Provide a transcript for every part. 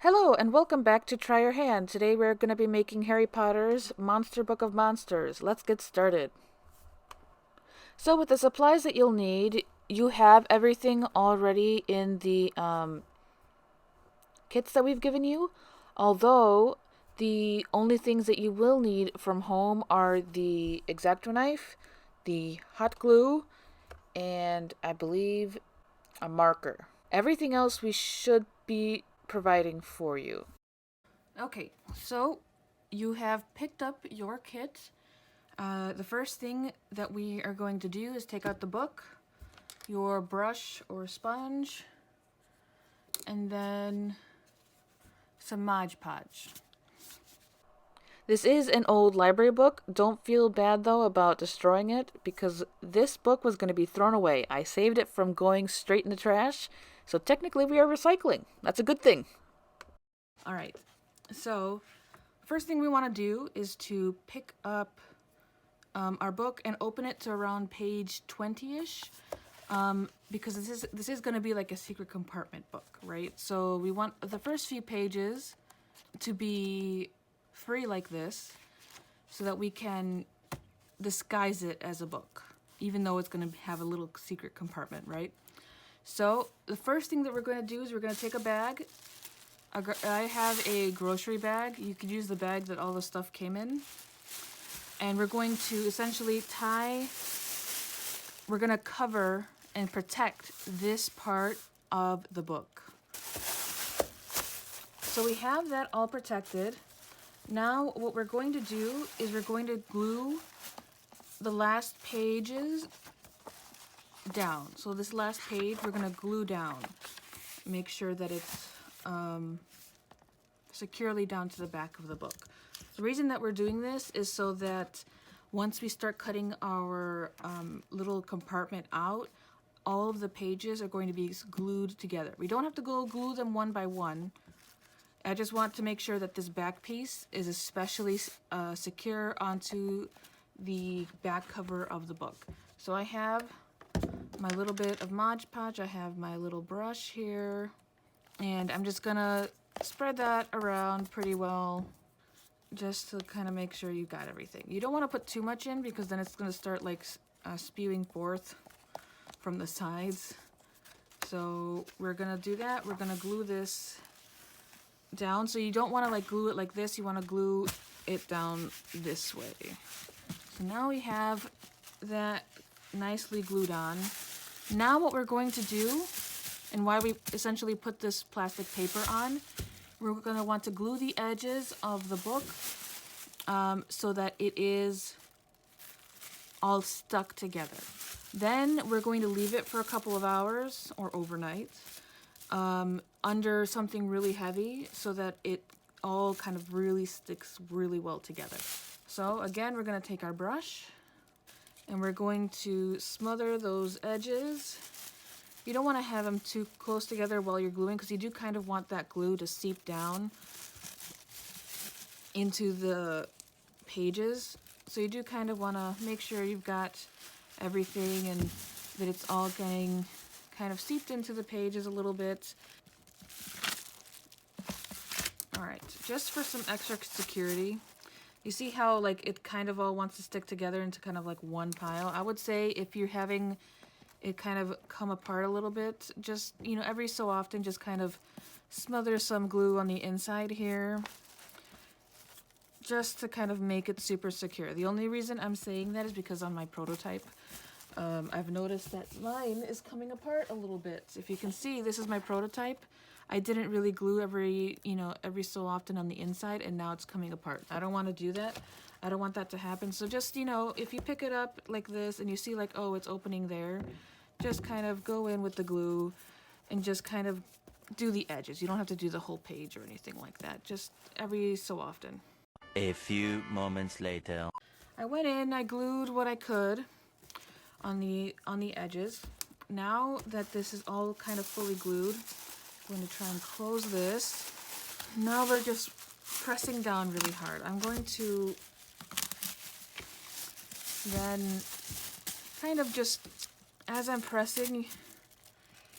Hello and welcome back to Try Your Hand. Today we're going to be making Harry Potter's Monster Book of Monsters. Let's get started. So with the supplies that you'll need, you have everything already in the kits that we've given you. Although the only things that you will need from home are the X-Acto knife, the hot glue, and I believe a marker. Everything else we should be providing for you. Okay, so you have picked up your kit. The first thing that we are going to do is take out the book, your brush or sponge, and then some Mod Podge. This is an old library book. Don't feel bad though about destroying it because this book was going to be thrown away. I saved it from going straight in the trash, so technically we are recycling. That's a good thing. Alright, so first thing we want to do is to pick up our book and open it to around page 20-ish, because this is going to be like a secret compartment book, right? So we want the first few pages to be free like this so that we can disguise it as a book, even though it's going to have a little secret compartment, right? So the first thing that we're going to do is we're going to take a bag. I have a grocery bag. You could use the bag that all the stuff came in. And we're going to essentially we're going to cover and protect this part of the book. So we have that all protected. Now what we're going to do is we're going to glue the last pages down. So this last page we're going to glue down. Make sure that it's securely down to the back of the book. The reason that we're doing this is so that once we start cutting our little compartment out, all of the pages are going to be glued together. We don't have to go glue them one by one. I just want to make sure that this back piece is especially secure onto the back cover of the book. So I have my little bit of Mod Podge, I have my little brush here, and I'm just gonna spread that around pretty well just to kind of make sure you got everything. You don't want to put too much in because then it's going to start like spewing forth from the sides. So we're going to do that. We're going to glue this down. So you don't want to like glue it like this. You want to glue it down this way. So now we have that nicely glued on. Now what we're going to do, and why we essentially put this plastic paper on, we're going to want to glue the edges of the book so that it is all stuck together. Then we're going to leave it for a couple of hours or overnight under something really heavy so that it all kind of really sticks really well together. So again, we're going to take our brush and we're going to smother those edges. You don't want to have them too close together while you're gluing because you do kind of want that glue to seep down into the pages. So you do kind of want to make sure you've got everything and that it's all getting kind of seeped into the pages a little bit. Alright, just for some extra security, you see how like it kind of all wants to stick together into kind of like one pile? I would say if you're having it kind of come apart a little bit, just, you know, every so often just kind of smother some glue on the inside here just to kind of make it super secure. The only reason I'm saying that is because on my prototype I've noticed that mine is coming apart a little bit. If you can see, this is my prototype. I didn't really glue every so often on the inside, and now it's coming apart. I don't want to do that. I don't want that to happen. So just, you know, if you pick it up like this and you see like, oh, it's opening there, just kind of go in with the glue and just kind of do the edges. You don't have to do the whole page or anything like that. Just every so often. A few moments later. I went in, I glued what I could on the edges. Now that this is all kind of fully glued, I'm going to try and close this. Now we're just pressing down really hard. I'm going to then kind of just, as I'm pressing,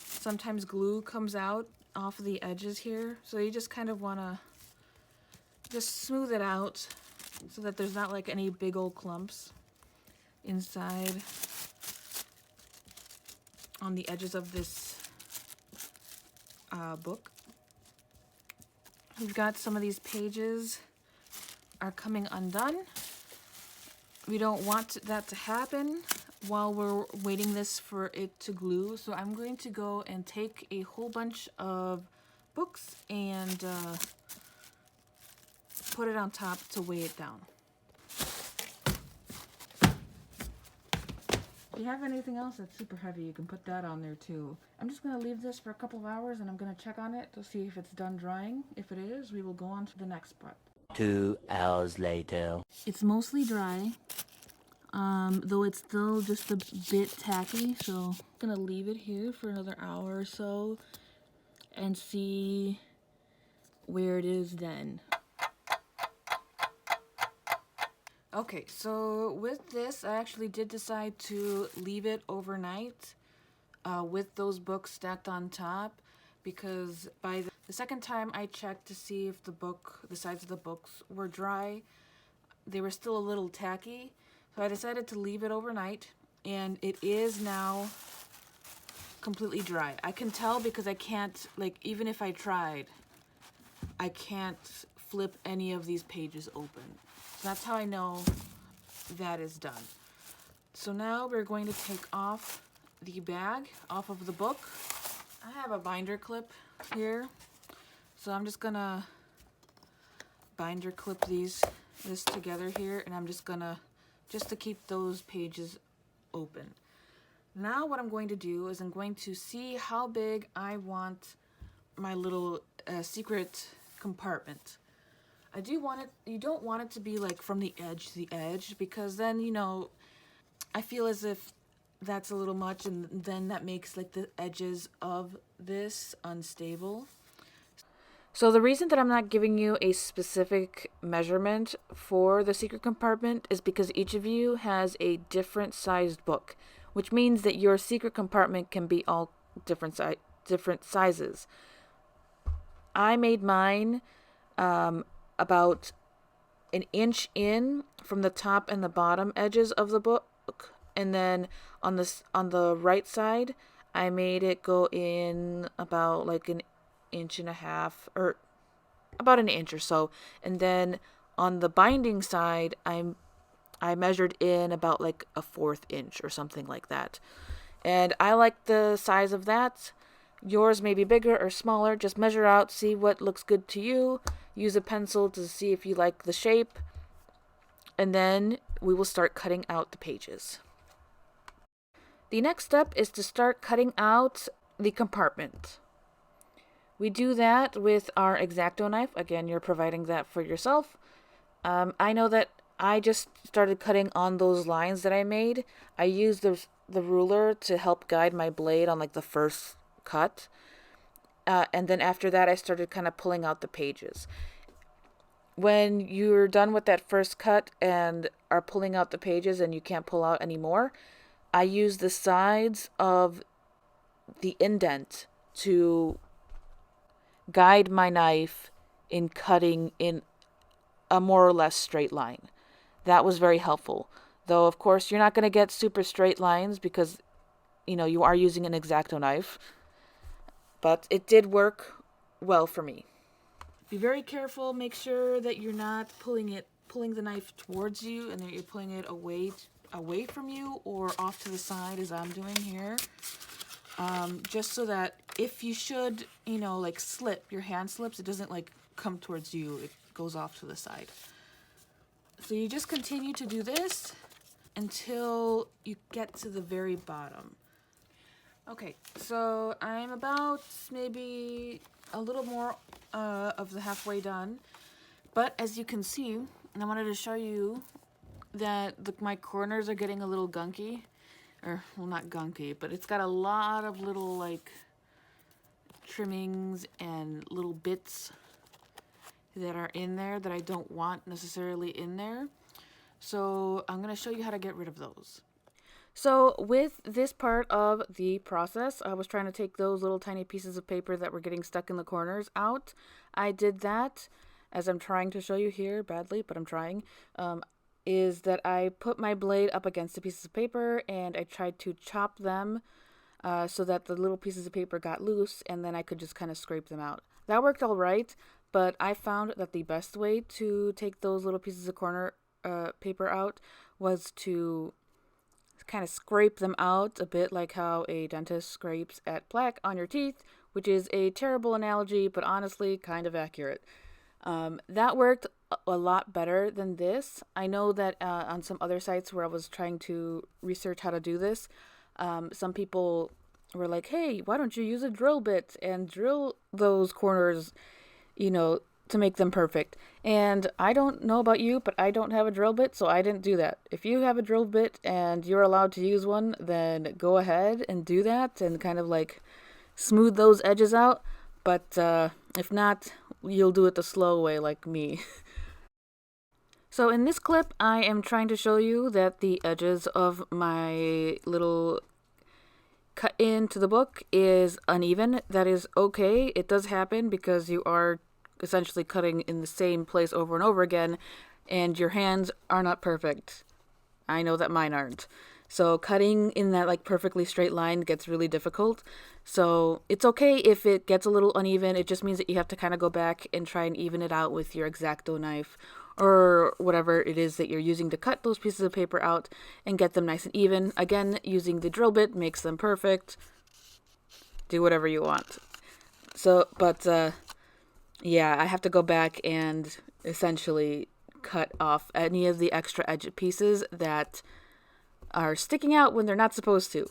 sometimes glue comes out off the edges here. So you just kind of want to just smooth it out so that there's not like any big old clumps inside on the edges of this book. We've got some of these pages are coming undone. We don't want that to happen while we're waiting this for it to glue. So I'm going to go and take a whole bunch of books and put it on top to weigh it down. If you have anything else that's super heavy, you can put that on there too. I'm just going to leave this for a couple of hours and I'm going to check on it to see if it's done drying. If it is, we will go on to the next part. 2 hours later. It's mostly dry, though it's still just a bit tacky, so I'm going to leave it here for another hour or so and see where it is then. Okay, so with this, I actually did decide to leave it overnight with those books stacked on top, because by the second time I checked to see if the sides of the books were dry, they were still a little tacky. So I decided to leave it overnight, and it is now completely dry. I can tell because I can't, like, even if I tried, I can't flip any of these pages open. So that's how I know that is done. So now we're going to take off the bag off of the book. I have a binder clip here, so I'm just gonna binder clip this together here, and I'm just to keep those pages open. Now what I'm going to do is I'm going to see how big I want my little secret compartment. You don't want it to be like from the edge to the edge, because then, you know, I feel as if that's a little much, and then that makes like the edges of this unstable. So the reason that I'm not giving you a specific measurement for the secret compartment is because each of you has a different sized book, which means that your secret compartment can be all different sizes. I made mine about an inch in from the top and the bottom edges of the book, and then on the right side I made it go in about like an inch and a half, or about an inch or so, and then on the binding side I measured in about like a 1/4 inch or something like that, and I like the size of that. Yours may be bigger or smaller. Just measure out, see what looks good to you. Use a pencil to see if you like the shape. And then we will start cutting out the pages. The next step is to start cutting out the compartment. We do that with our X-Acto knife. Again, you're providing that for yourself. I know that I just started cutting on those lines that I made. I used the ruler to help guide my blade on like the first cut, and then after that I started kind of pulling out the pages. When you're done with that first cut and are pulling out the pages and you can't pull out anymore, I use the sides of the indent to guide my knife in cutting in a more or less straight line. That was very helpful, though of course you're not going to get super straight lines because, you know, you are using an X-Acto knife. But it did work well for me. Be very careful. Make sure that you're not pulling the knife towards you, and that you're pulling it away from you or off to the side, as I'm doing here. Just so that if you should, you know, like your hand slips, it doesn't like come towards you. It goes off to the side. So you just continue to do this until you get to the very bottom. Okay, so I'm about maybe a little more of the halfway done, but as you can see, and I wanted to show you that my corners are getting a little gunky, or well, not gunky, but it's got a lot of little like trimmings and little bits that are in there that I don't want necessarily in there. So I'm going to show you how to get rid of those. So with this part of the process, I was trying to take those little tiny pieces of paper that were getting stuck in the corners out. I did that, as I'm trying to show you here, badly, but I'm trying, is that I put my blade up against the pieces of paper and I tried to chop them so that the little pieces of paper got loose and then I could just kind of scrape them out. That worked all right, but I found that the best way to take those little pieces of corner paper out was to kind of scrape them out a bit like how a dentist scrapes at plaque on your teeth, which is a terrible analogy, but honestly kind of accurate. That worked a lot better than this. I know that on some other sites where I was trying to research how to do this, some people were like, hey, why don't you use a drill bit and drill those corners, to make them perfect. And I don't know about you, but I don't have a drill bit, so I didn't do that. If you have a drill bit and you're allowed to use one, then go ahead and do that and kind of like smooth those edges out. But if not, you'll do it the slow way like me. So in this clip, I am trying to show you that the edges of my little cut into the book is uneven. That is okay. It does happen because you are essentially cutting in the same place over and over again, and your hands are not perfect. I know that mine aren't. So cutting in that like perfectly straight line gets really difficult. So it's okay if it gets a little uneven. It just means that you have to kind of go back and try and even it out with your X-Acto knife or whatever it is that you're using to cut those pieces of paper out and get them nice and even. Again, using the drill bit makes them perfect. Do whatever you want. So, but yeah, I have to go back and essentially cut off any of the extra edge pieces that are sticking out when they're not supposed to.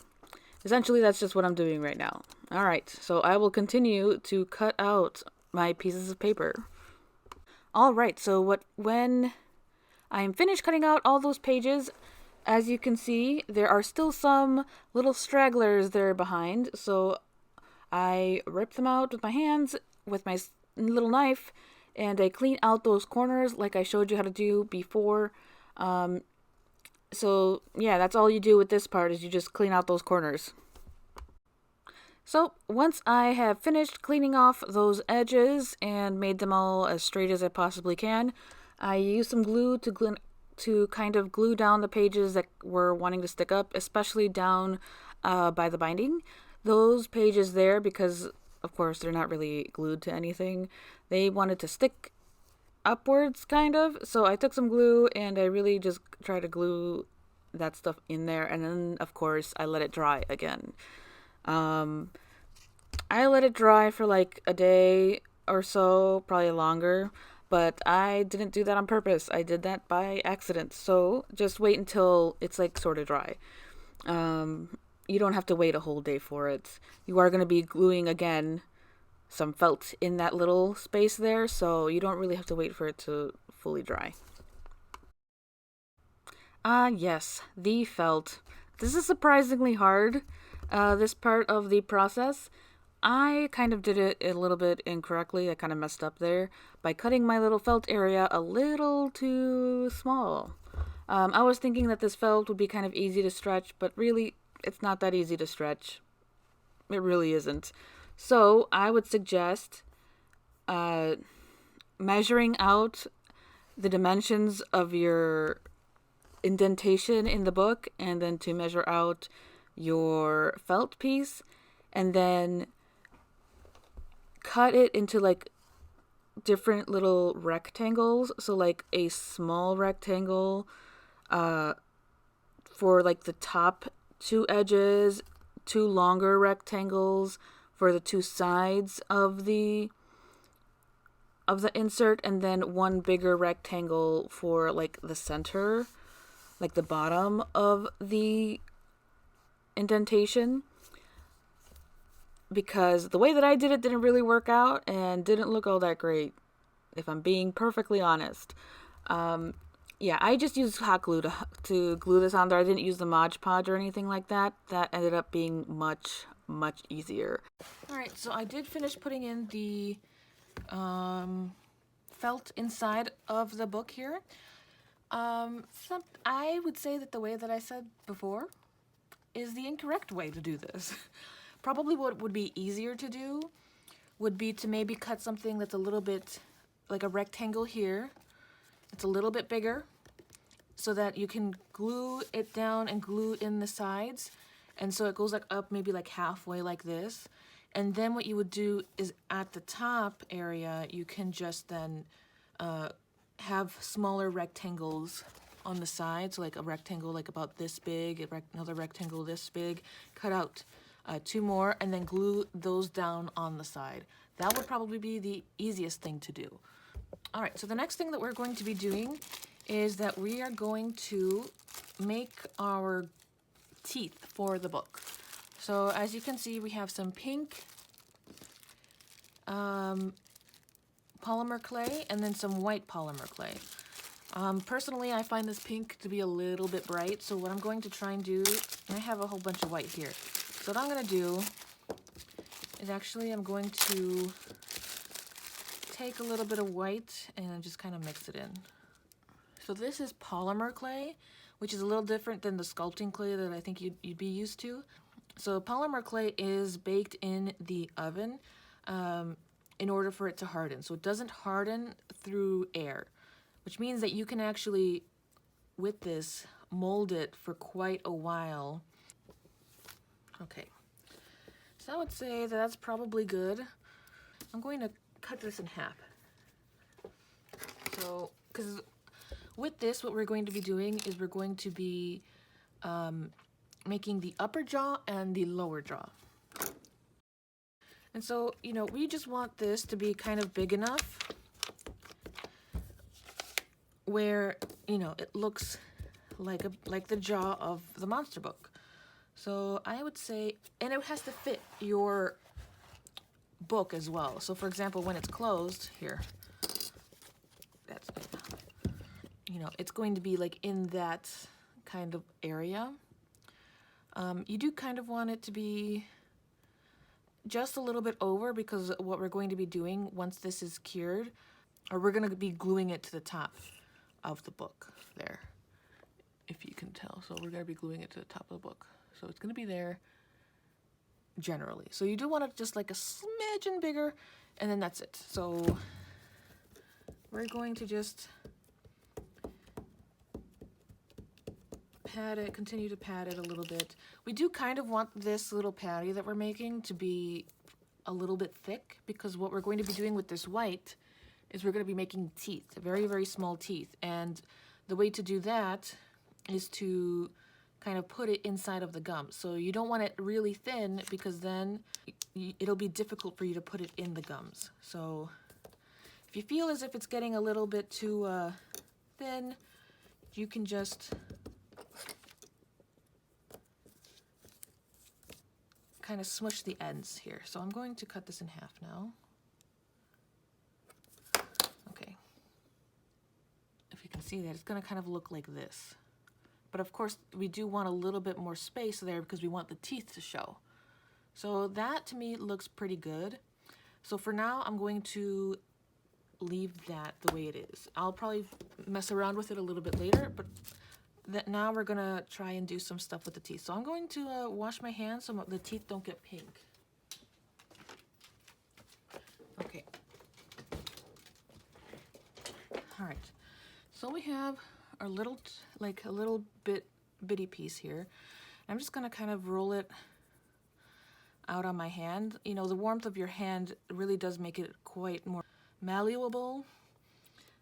Essentially, that's just what I'm doing right now. All right, so I will continue to cut out my pieces of paper. All right, so when I'm finished cutting out all those pages, as you can see, there are still some little stragglers there behind, so I rip them out with my hands with my little knife, and I clean out those corners like I showed you how to do before. So yeah, that's all you do with this part is you just clean out those corners. So once I have finished cleaning off those edges and made them all as straight as I possibly can, I use some glue to kind of glue down the pages that were wanting to stick up, especially down by the binding. Those pages there, because of course they're not really glued to anything, they wanted to stick upwards kind of. So I took some glue and I really just tried to glue that stuff in there, and then of course I let it dry again. I let it dry for like a day or so, probably longer, but I didn't do that on purpose. I did that by accident. So just wait until it's like sort of dry. You don't have to wait a whole day for it. You are going to be gluing again some felt in that little space there, so you don't really have to wait for it to fully dry. Yes, the felt. This is surprisingly hard, this part of the process. I kind of did it a little bit incorrectly. I kind of messed up there by cutting my little felt area a little too small. I was thinking that this felt would be kind of easy to stretch, but really, it's not that easy to stretch. It really isn't. So I would suggest measuring out the dimensions of your indentation in the book and then to measure out your felt piece and then cut it into like different little rectangles. So like a small rectangle for like the top two edges, two longer rectangles for the two sides of the insert, and then one bigger rectangle for like the center, like the bottom of the indentation. Because the way that I did it didn't really work out and didn't look all that great, if I'm being perfectly honest. Yeah, I just used hot glue to glue this on there. I didn't use the Mod Podge or anything like that. That ended up being much, much easier. Alright, so I did finish putting in the felt inside of the book here. I would say that the way that I said before is the incorrect way to do this. Probably what would be easier to do would be to maybe cut something that's a little bit like a rectangle here. It's a little bit bigger so that you can glue it down and glue in the sides. And so it goes like up maybe like halfway like this. And then what you would do is at the top area, you can just then have smaller rectangles on the side. So like a rectangle like about this big, another rectangle this big, cut out 2 more and then glue those down on the side. That would probably be the easiest thing to do. All right, so the next thing that we're going to be doing is that we are going to make our teeth for the book. So as you can see, we have some pink polymer clay and then some white polymer clay. Personally, I find this pink to be a little bit bright, so what I'm going to try and do, and I have a whole bunch of white here. So what I'm going to do is actually I'm going to take a little bit of white and just kind of mix it in. So this is polymer clay, which is a little different than the sculpting clay that I think you'd be used to. So polymer clay is baked in the oven in order for it to harden. So it doesn't harden through air, which means that you can actually, with this, mold it for quite a while. Okay, so I would say that that's probably good. I'm going to cut this in half. So, because with this, what we're going to be doing is we're going to be making the upper jaw and the lower jaw. And so, you know, we just want this to be kind of big enough where, you know, it looks like the jaw of the monster book. So I would say, and it has to fit your book as well. So for example, when it's closed here, that's, you know, it's going to be like in that kind of area. You do kind of want it to be just a little bit over, because what we're going to be doing once this is cured, or we're going to be gluing it to the top of the book there, if you can tell. So we're going to be gluing it to the top of the book. So it's going to be there generally. So you do want it just like a smidgen bigger, and then that's it. So we're going to just pat it, continue to pat it a little bit. We do kind of want this little patty that we're making to be a little bit thick, because what we're going to be doing with this white is we're going to be making teeth, very, very small teeth. And the way to do that is to kind of put it inside of the gum. So you don't want it really thin, because then it'll be difficult for you to put it in the gums. So if you feel as if it's getting a little bit too thin, you can just kind of smush the ends here. So I'm going to cut this in half now. Okay. If you can see that, it's going to kind of look like this. But of course, we do want a little bit more space there because we want the teeth to show. So that to me looks pretty good. So for now, I'm going to leave that the way it is. I'll probably mess around with it a little bit later, but now we're gonna try and do some stuff with the teeth. So I'm going to wash my hands so the teeth don't get pink. Okay. All right. So we have our little, like a little bitty piece here. I'm just gonna kind of roll it out on my hand. You know, the warmth of your hand really does make it quite more malleable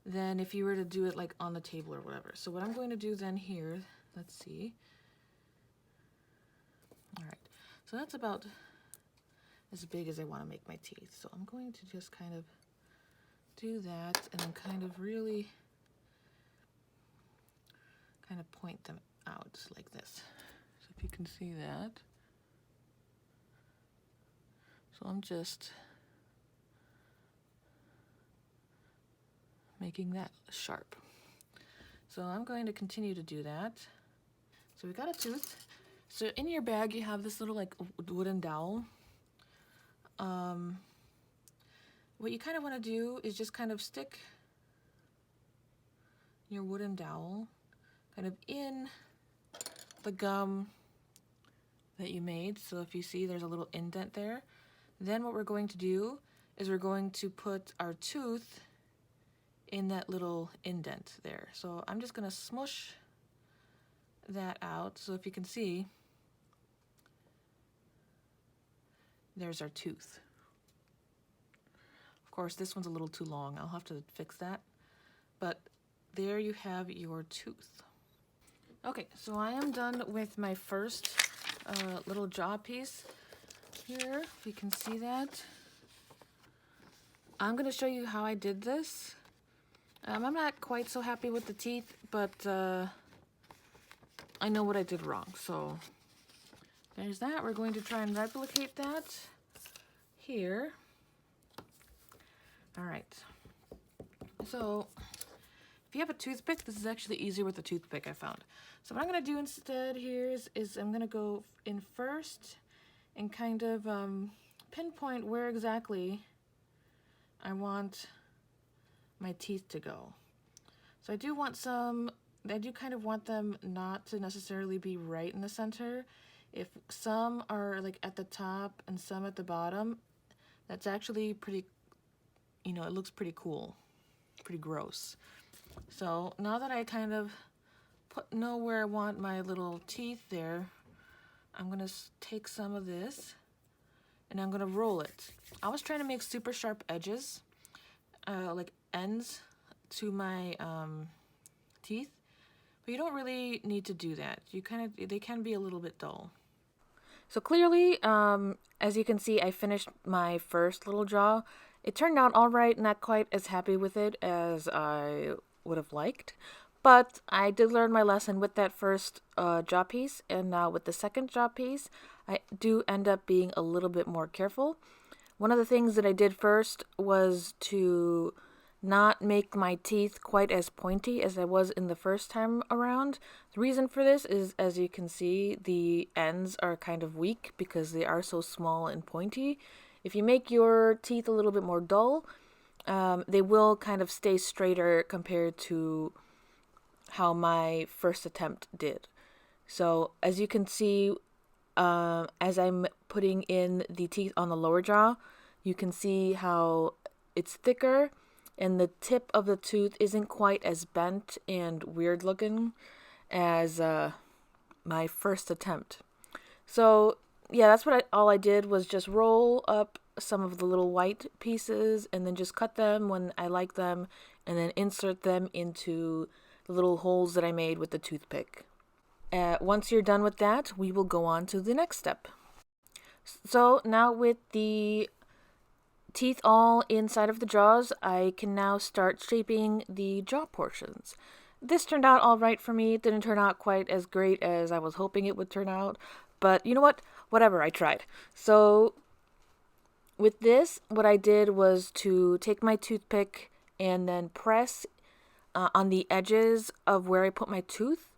than if you were to do it like on the table or whatever. So what I'm going to do then here, let's see. All right, so that's about as big as I want to make my teeth. So I'm going to just kind of do that and then kind of really kind of point them out like this. So if you can see that. So I'm just making that sharp. So I'm going to continue to do that. So we got a tooth. So in your bag you have this little like wooden dowel. What you kind of want to do is just kind of stick your wooden dowel kind of in the gum that you made. So if you see, there's a little indent there. Then what we're going to do is we're going to put our tooth in that little indent there. So I'm just going to smush that out. So if you can see, there's our tooth. Of course, this one's a little too long. I'll have to fix that. But there you have your tooth. Okay, so I am done with my first little jaw piece here, if you can see that. I'm going to show you how I did this. I'm not quite so happy with the teeth, but I know what I did wrong. So there's that. We're going to try and replicate that here. All right. So if you have a toothpick, this is actually easier with a toothpick, I found. So what I'm going to do instead here is I'm going to go in first and kind of pinpoint where exactly I want my teeth to go. So I do kind of want them not to necessarily be right in the center. If some are like at the top and some at the bottom, that's actually pretty, you know, it looks pretty cool, pretty gross. So now that I kind of know where I want my little teeth there, I'm gonna take some of this and I'm gonna roll it. I was trying to make super sharp edges, like ends to my teeth, but you don't really need to do that. They can be a little bit dull. So clearly, as you can see, I finished my first little jaw. It turned out all right, not quite as happy with it as I would have liked, but I did learn my lesson with that first jaw piece, and now with the second jaw piece, I do end up being a little bit more careful. One of the things that I did first was to not make my teeth quite as pointy as I was in the first time around. The reason for this is, as you can see, the ends are kind of weak because they are so small and pointy. If you make your teeth a little bit more dull, they will kind of stay straighter compared to how my first attempt did. So as you can see, as I'm putting in the teeth on the lower jaw, you can see how it's thicker and the tip of the tooth isn't quite as bent and weird looking as my first attempt. So yeah, that's what all I did was just roll up some of the little white pieces and then just cut them when I like them and then insert them into the little holes that I made with the toothpick. Once you're done with that, we will go on to the next step. So now with the teeth all inside of the jaws, I can now start shaping the jaw portions. This turned out all right for me. It didn't turn out quite as great as I was hoping it would turn out, but you know what? Whatever, I tried. So with this, what I did was to take my toothpick and then press on the edges of where I put my tooth.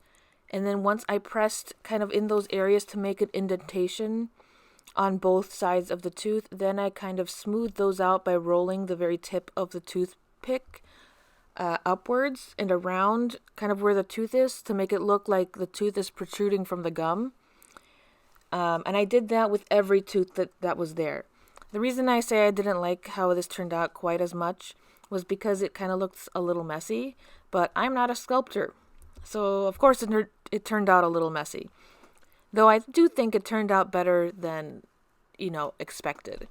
And then once I pressed kind of in those areas to make an indentation on both sides of the tooth, then I kind of smoothed those out by rolling the very tip of the toothpick upwards and around kind of where the tooth is to make it look like the tooth is protruding from the gum. And I did that with every tooth that was there. The reason I say I didn't like how this turned out quite as much was because it kind of looks a little messy, but I'm not a sculptor. So of course it turned out a little messy. Though I do think it turned out better than, expected.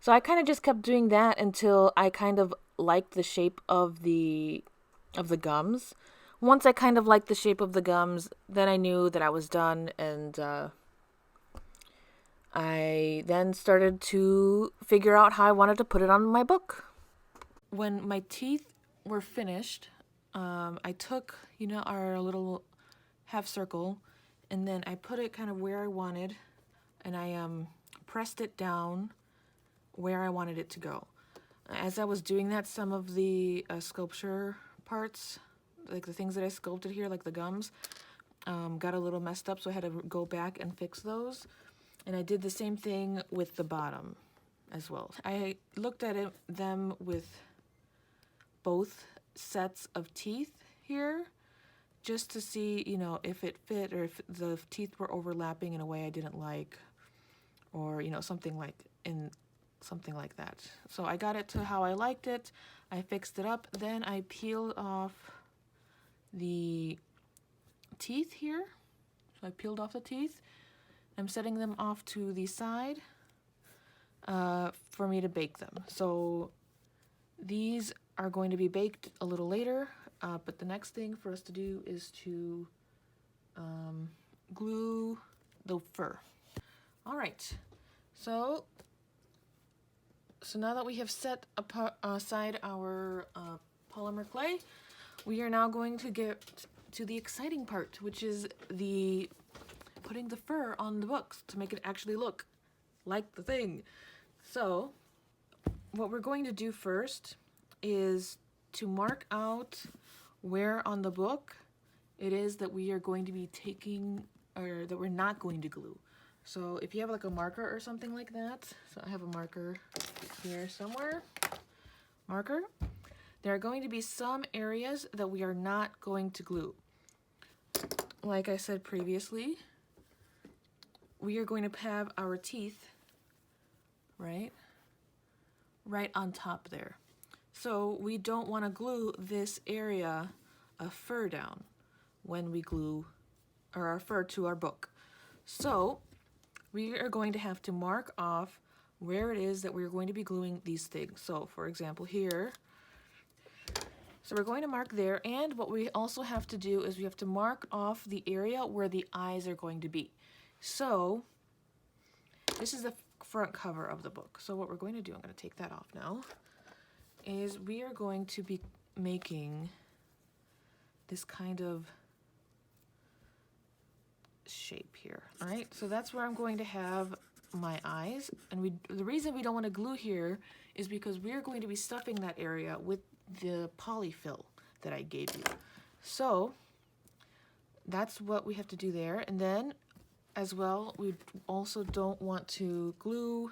So I kind of just kept doing that until I kind of liked the shape of the gums. Once I kind of liked the shape of the gums, then I knew that I was done, and I then started to figure out how I wanted to put it on my book. When my teeth were finished, I took, our little half circle, and then I put it kind of where I wanted, and I pressed it down where I wanted it to go. As I was doing that, some of the sculpture parts, like the things that I sculpted here, like the gums, got a little messed up, so I had to go back and fix those. And I did the same thing with the bottom as well. I looked at them with both sets of teeth here, just to see, if it fit or if the teeth were overlapping in a way I didn't like, or, something like that. So I got it to how I liked it. I fixed it up. Then I peeled off the teeth here. So I peeled off the teeth. I'm setting them off to the side for me to bake them. So these are going to be baked a little later, but the next thing for us to do is to glue the fur. All right, so now that we have set aside our polymer clay, we are now going to get to the exciting part, which is the putting the fur on the books to make it actually look like the thing. So what we're going to do first is to mark out where on the book it is that we are going to be taking, or that we're not going to glue. So if you have like a marker or something like that, so I have a marker here somewhere, marker, there are going to be some areas that we are not going to glue. Like I said previously, we are going to have our teeth right on top there. So we don't want to glue this area of fur down when we glue our fur to our book. So we are going to have to mark off where it is that we're going to be gluing these things. So for example here, so we're going to mark there, and what we also have to do is we have to mark off the area where the eyes are going to be. So this is the front cover of the book. So what we're going to do, I'm going to take that off now, is we are going to be making this kind of shape here. All right, so that's where I'm going to have my eyes, and the reason we don't want to glue here is because we're going to be stuffing that area with the polyfill that I gave you. So that's what we have to do there. And then as well, we also don't want to glue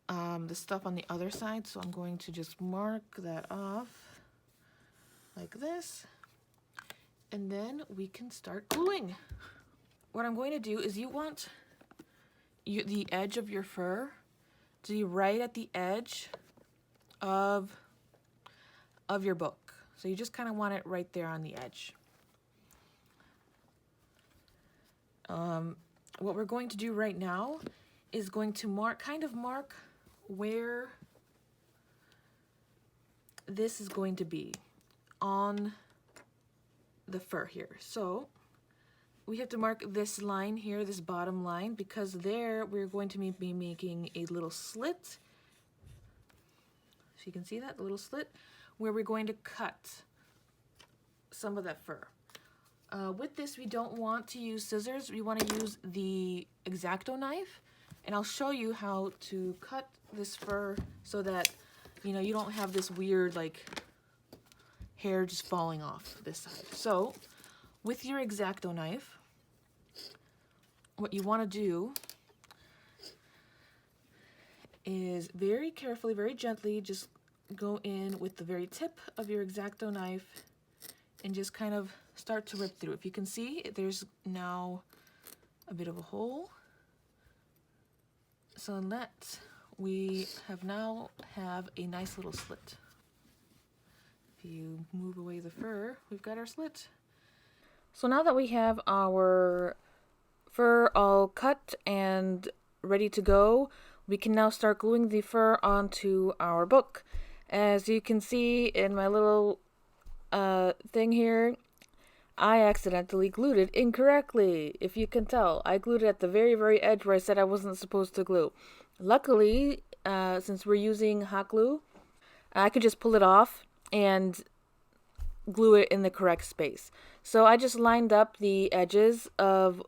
the stuff on the other side, so I'm going to just mark that off like this, and then we can start gluing. What I'm going to do is you want the edge of your fur to be right at the edge of your book. So you just kind of want it right there on the edge. What we're going to do right now is going to mark where this is going to be on the fur here. So we have to mark this line here, this bottom line, because there we're going to be making a little slit. So you can see that, the little slit, where we're going to cut some of that fur. With this, we don't want to use scissors. We want to use the X-Acto knife, and I'll show you how to cut this fur so that you don't have this weird like hair just falling off this side. So with your X-Acto knife, what you want to do is very carefully, very gently, just go in with the very tip of your X-Acto knife and just kind of start to rip through. If you can see, there's now a bit of a hole. So that we now have a nice little slit. If you move away the fur, we've got our slit. So now that we have our fur all cut and ready to go, we can now start gluing the fur onto our book. As you can see in my little thing here, I accidentally glued it incorrectly. If you can tell, I glued it at the very, very edge where I said I wasn't supposed to glue. Luckily, since we're using hot glue, I could just pull it off and glue it in the correct space. So I just lined up the edges of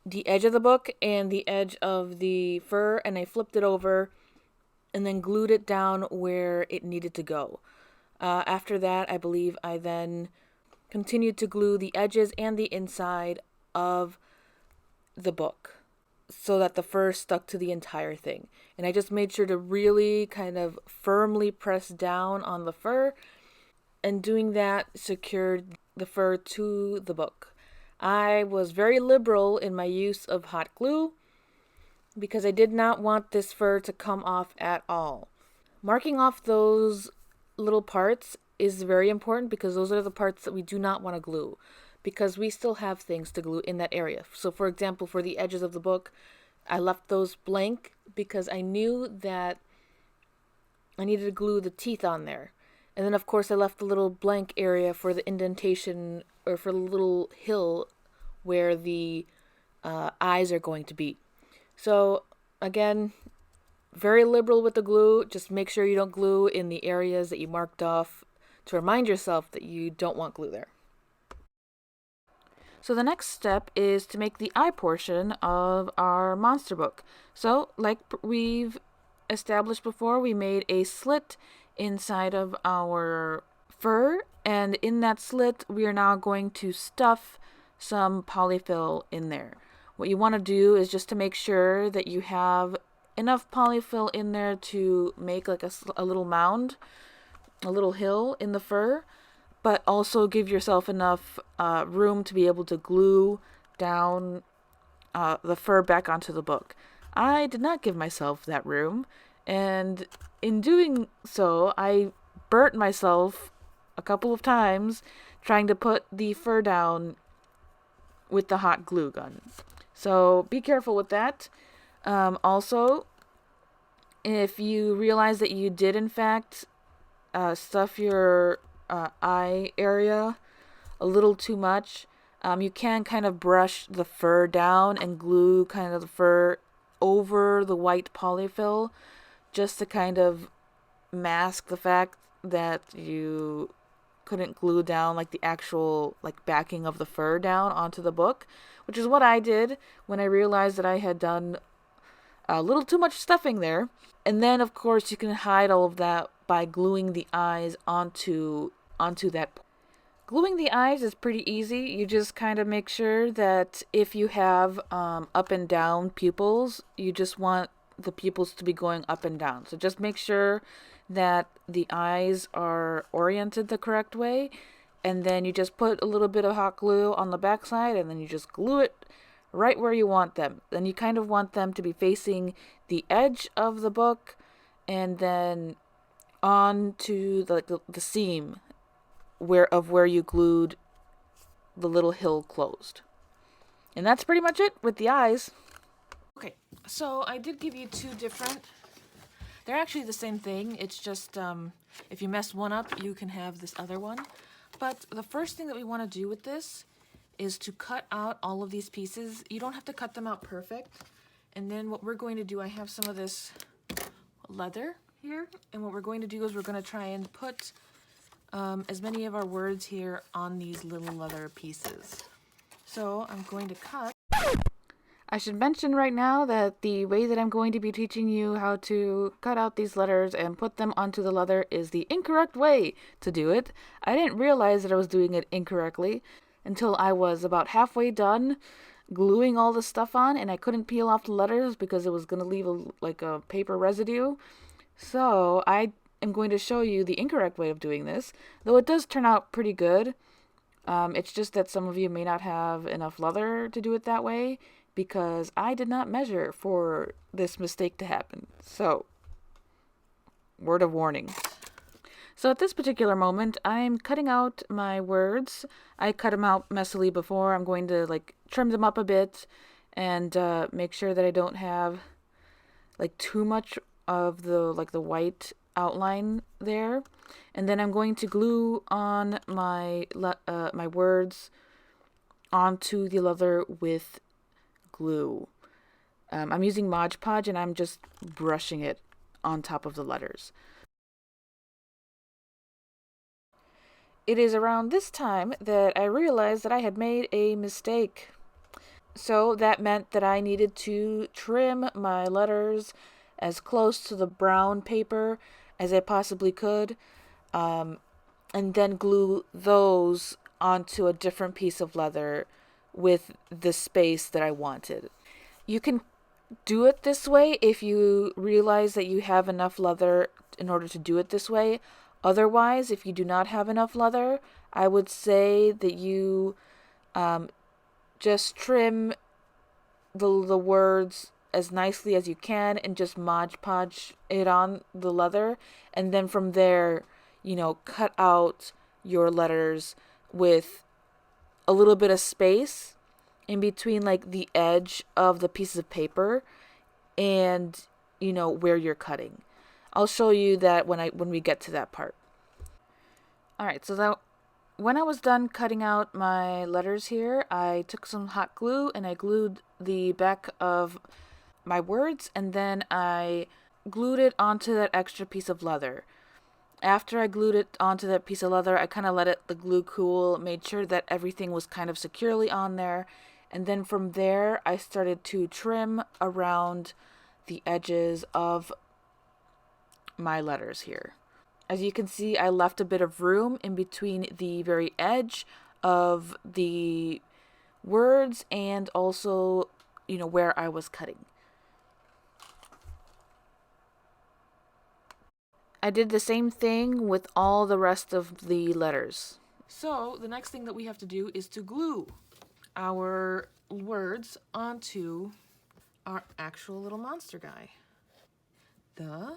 the edge of the book and the edge of the fur, and I flipped it over and then glued it down where it needed to go. After that, I believe I then continued to glue the edges and the inside of the book so that the fur stuck to the entire thing. And I just made sure to really kind of firmly press down on the fur, and doing that secured the fur to the book. I was very liberal in my use of hot glue because I did not want this fur to come off at all. Marking off those little parts is very important because those are the parts that we do not want to glue, because we still have things to glue in that area. So for example, for the edges of the book, I left those blank because I knew that I needed to glue the teeth on there. And then of course I left the little blank area for the indentation, or for the little hill where the eyes are going to be. So again, very liberal with the glue. Just make sure you don't glue in the areas that you marked off to remind yourself that you don't want glue there. So the next step is to make the eye portion of our monster book. So like we've established before, we made a slit inside of our fur, and in that slit we are now going to stuff some polyfill in there. What you want to do is just to make sure that you have enough polyfill in there to make like a little mound, a little hill in the fur, but also give yourself enough room to be able to glue down the fur back onto the book. I did not give myself that room, and in doing so, I burnt myself a couple of times trying to put the fur down with the hot glue gun. So be careful with that. Also, if you realize that you did in fact stuff your eye area a little too much, you can kind of brush the fur down and glue kind of the fur over the white polyfill, just to kind of mask the fact that you couldn't glue down like the actual like backing of the fur down onto the book, which is what I did when I realized that I had done a little too much stuffing there. And then of course you can hide all of that by gluing the eyes onto that. Gluing the eyes is pretty easy. You just kind of make sure that if you have up and down pupils, you just want the pupils to be going up and down. So just make sure that the eyes are oriented the correct way, and then you just put a little bit of hot glue on the backside, and then you just glue it right where you want them. Then you kind of want them to be facing the edge of the book, and then on to the seam where you glued the little hill closed. And that's pretty much it with the eyes. Okay, so I did give you two different. They're actually the same thing. It's just if you mess one up, you can have this other one. But the first thing that we want to do with this is to cut out all of these pieces. You don't have to cut them out perfect. And then what we're going to do, I have some of this leather here, and what we're going to do is we're going to try and put as many of our words here on these little leather pieces. So I'm going to cut. I should mention right now that the way that I'm going to be teaching you how to cut out these letters and put them onto the leather is the incorrect way to do it. I didn't realize that I was doing it incorrectly until I was about halfway done gluing all the stuff on, and I couldn't peel off the letters because it was going to leave a paper residue. So I am going to show you the incorrect way of doing this, though it does turn out pretty good. It's just that some of you may not have enough leather to do it that way, because I did not measure for this mistake to happen. So, word of warning. So at this particular moment, I'm cutting out my words. I cut them out messily before. I'm going to trim them up a bit and make sure that I don't have too much of the white outline there. And then I'm going to glue on my words onto the leather with glue. I'm using Mod Podge, and I'm just brushing it on top of the letters. It is around this time that I realized that I had made a mistake. So that meant that I needed to trim my letters as close to the brown paper as I possibly could, and then glue those onto a different piece of leather with the space that I wanted. You can do it this way if you realize that you have enough leather in order to do it this way. Otherwise, if you do not have enough leather, I would say that you just trim the words as nicely as you can and just Mod Podge it on the leather, and then from there, cut out your letters with a little bit of space in between, like the edge of the pieces of paper and where you're cutting. I'll show you that when we get to that part. All right, so that when I was done cutting out my letters here, I took some hot glue and I glued the back of my words, and then I glued it onto that extra piece of leather. After I glued it onto that piece of leather, I kind of let the glue cool, made sure that everything was kind of securely on there, and then from there I started to trim around the edges of my letters here. As you can see, I left a bit of room in between the very edge of the words and also, where I was cutting. I did the same thing with all the rest of the letters. So the next thing that we have to do is to glue our words onto our actual little monster guy. The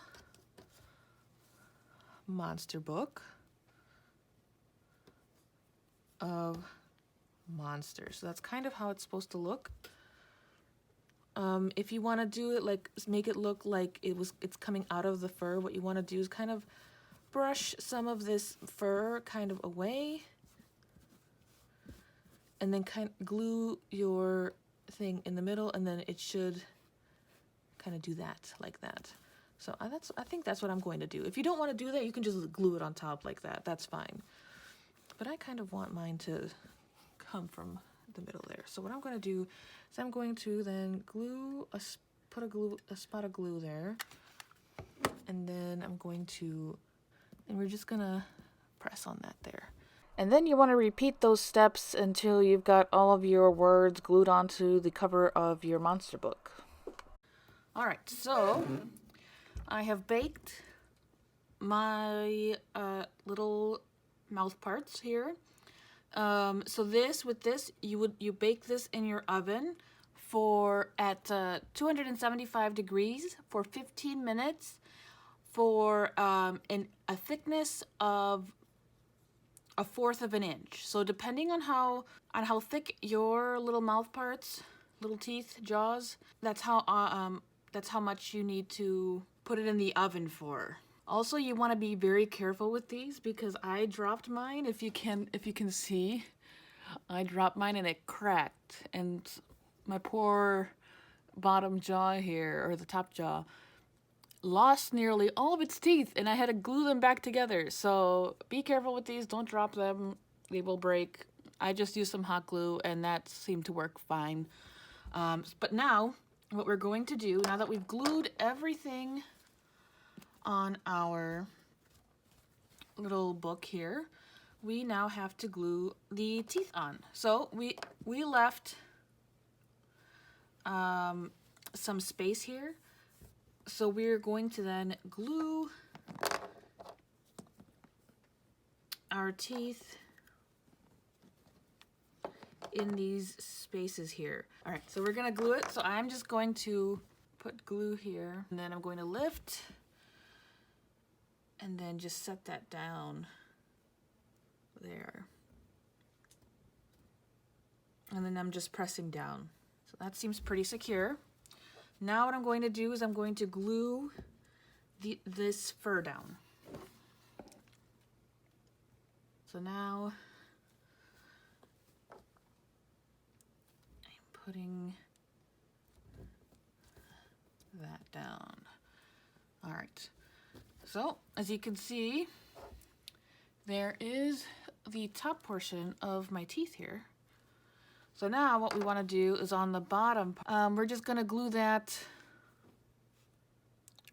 monster book of monsters. So that's kind of how it's supposed to look. If you want to do it like make it look like it's coming out of the fur, what you want to do is kind of brush some of this fur kind of away, and then kind of glue your thing in the middle, and then it should kind of do that like that. So I think that's what I'm going to do. If you don't want to do that, you can just glue it on top like that. That's fine. But I kind of want mine to come from the middle there. So what I'm going to do is I'm going to then put a spot of glue there, and then we're just going to press on that there. And then you want to repeat those steps until you've got all of your words glued onto the cover of your monster book. All right, so I have baked my little mouth parts here. So with this, you bake this in your oven at 275 degrees for 15 minutes for a thickness of 1/4 of an inch. So depending on how thick your little mouth parts, little teeth, jaws, that's how much you need to put it in the oven for. Also, you want to be very careful with these because I dropped mine. If you can see, I dropped mine and it cracked, and my poor bottom jaw here, or the top jaw, lost nearly all of its teeth, and I had to glue them back together. So be careful with these. Don't drop them. They will break. I just used some hot glue, and that seemed to work fine. But now, what we're going to do, now that we've glued everything on our little book here, we now have to glue the teeth on. So we left some space here. So we're going to then glue our teeth in these spaces here. All right, so we're gonna glue it. So I'm just going to put glue here, and then I'm going to lift and then just set that down there. And then I'm just pressing down. So that seems pretty secure. Now what I'm going to do is I'm going to glue this fur down. So now I'm putting that down. All right. So as you can see, there is the top portion of my teeth here. So now what we want to do is on the bottom, we're just going to glue that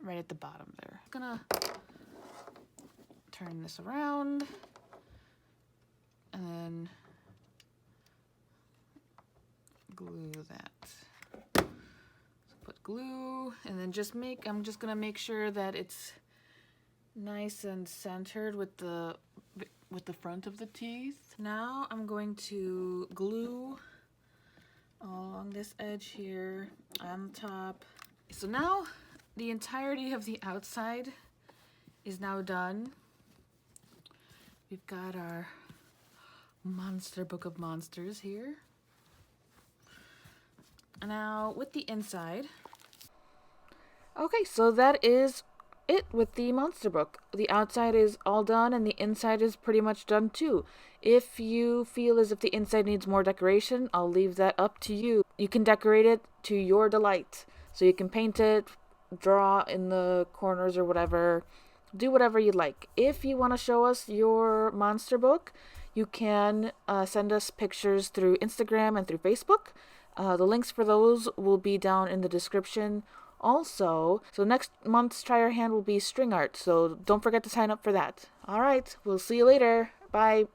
right at the bottom there. I'm going to turn this around and then glue that. So put glue and then I'm just going to make sure that it's nice and centered with the front of the teeth. Now I'm going to glue along this edge here on the top. So now the entirety of the outside is now done. We've got our monster book of monsters here. Now with the inside. Okay, so that is it with the monster book. The outside is all done and the inside is pretty much done too. If you feel as if the inside needs more decoration, I'll leave that up to you. You can decorate it to your delight. So you can paint it, draw in the corners or whatever. Do whatever you like. If you want to show us your monster book, you can send us pictures through Instagram and through Facebook. The links for those will be down in the description. Also, so next month's Try Your Hand will be string art, so don't forget to sign up for that. All right, we'll see you later. Bye.